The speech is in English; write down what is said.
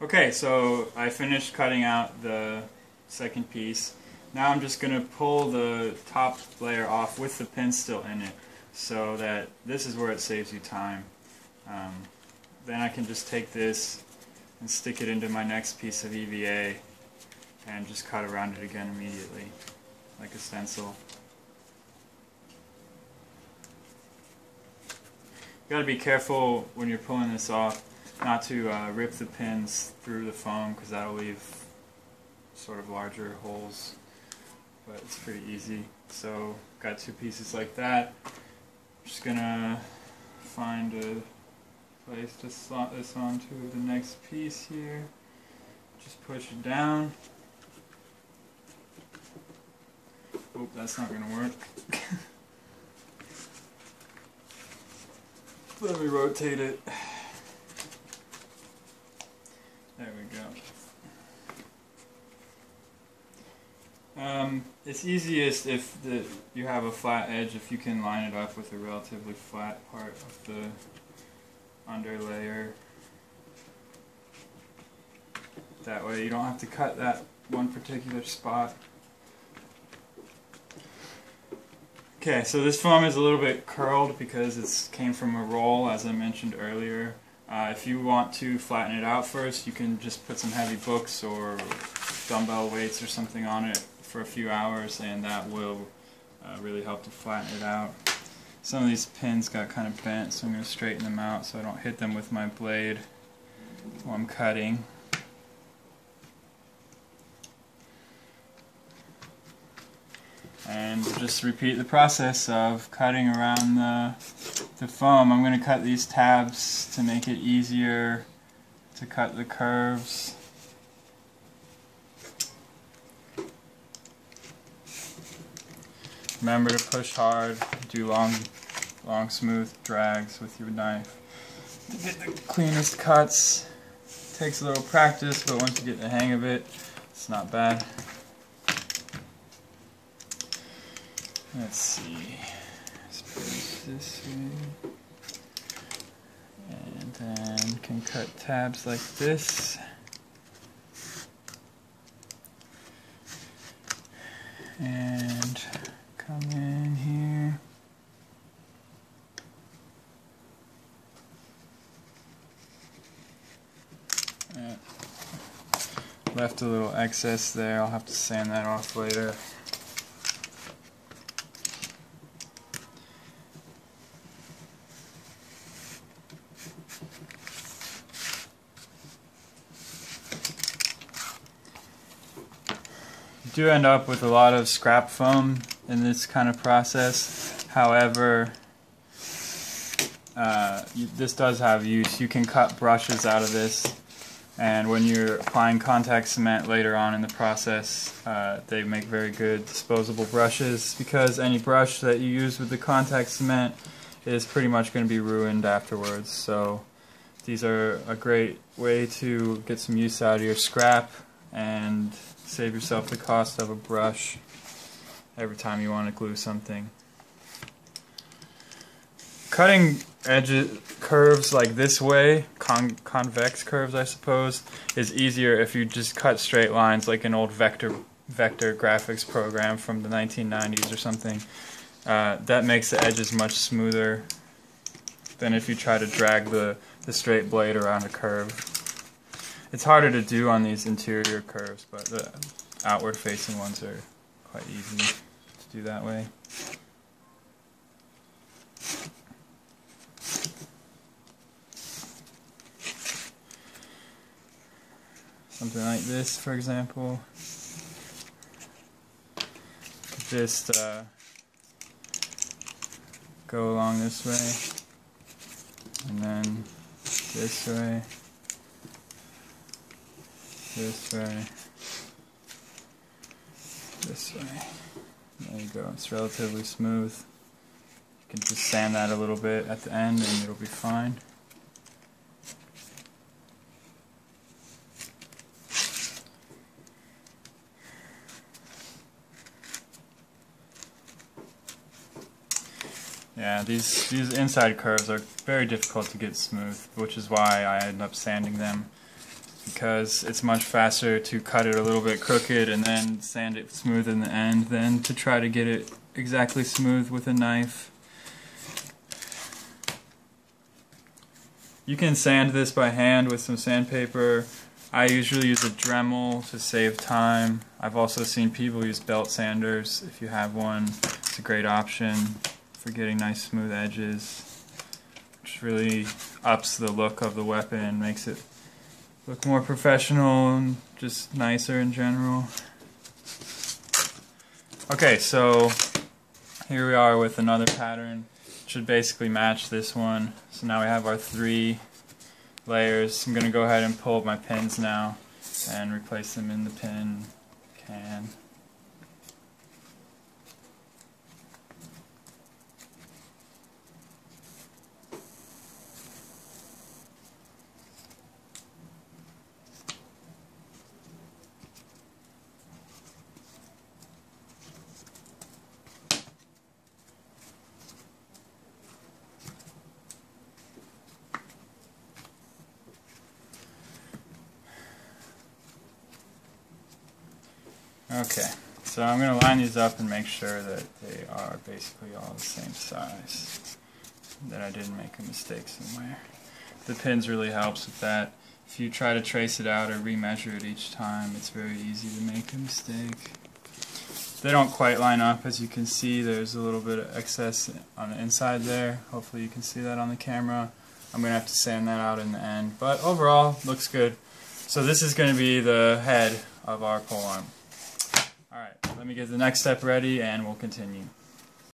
Okay, so I finished cutting out the second piece. Now I'm just going to pull the top layer off with the pin still in it, so that this is where it saves you time. Then I can just take this and stick it into my next piece of EVA and just cut around it again immediately, like a stencil. You got to be careful when you're pulling this off not to rip the pins through the foam, because that'll leave sort of larger holes, but it's pretty easy. So got two pieces like that. Just gonna find a place to slot this onto the next piece here. Just push it down. Oop, that's not gonna work. Let me rotate it. There we go. It's easiest if you have a flat edge, if you can line it up with a relatively flat part of the under layer. That way you don't have to cut that one particular spot. Okay, so this foam is a little bit curled because it came from a roll, as I mentioned earlier. If you want to flatten it out first, you can just put some heavy books or dumbbell weights or something on it for a few hours, and that will really help to flatten it out. Some of these pins got kind of bent, so I'm going to straighten them out so I don't hit them with my blade while I'm cutting. And just repeat the process of cutting around the foam. I'm going to cut these tabs to make it easier to cut the curves. Remember to push hard, do long smooth drags with your knife to get the cleanest cuts. Takes a little practice, but once you get the hang of it, it's not bad. Let's see, let's put it this way, and then can cut tabs like this, and come in here, left a little excess there, I'll have to sand that off later. You do end up with a lot of scrap foam in this kind of process. However, this does have use. You can cut brushes out of this, and when you're applying contact cement later on in the process, they make very good disposable brushes, because any brush that you use with the contact cement is pretty much going to be ruined afterwards. So these are a great way to get some use out of your scrap and save yourself the cost of a brush every time you want to glue something. Cutting curves like this way, convex curves I suppose, is easier if you just cut straight lines like an old vector graphics program from the 1990s or something. That makes the edges much smoother than if you try to drag the straight blade around a curve. It's harder to do on these interior curves, but the outward facing ones are quite easy to do that way. Something like this, for example. Just go along this way, and then this way. This way, this way. There you go, it's relatively smooth. You can just sand that a little bit at the end and it'll be fine. Yeah, these inside curves are very difficult to get smooth, which is why I end up sanding them. because it's much faster to cut it a little bit crooked and then sand it smooth in the end than to try to get it exactly smooth with a knife. You can sand this by hand with some sandpaper. I usually use a Dremel to save time. I've also seen people use belt sanders. If you have one, it's a great option for getting nice smooth edges, which really ups the look of the weapon and makes it look more professional and just nicer in general. Okay, so here we are with another pattern. It should basically match this one. So now we have our 3 layers. I'm going to go ahead and pull up my pins now and replace them in the pin can. Okay, so I'm going to line these up and make sure that they are basically all the same size, that I didn't make a mistake somewhere. The pins really helps with that. If you try to trace it out or remeasure it each time, it's very easy to make a mistake. They don't quite line up. As you can see, there's a little bit of excess on the inside there. Hopefully you can see that on the camera. I'm going to have to sand that out in the end, but overall, looks good. So this is going to be the head of our polearm. Alright, let me get the next step ready and we'll continue.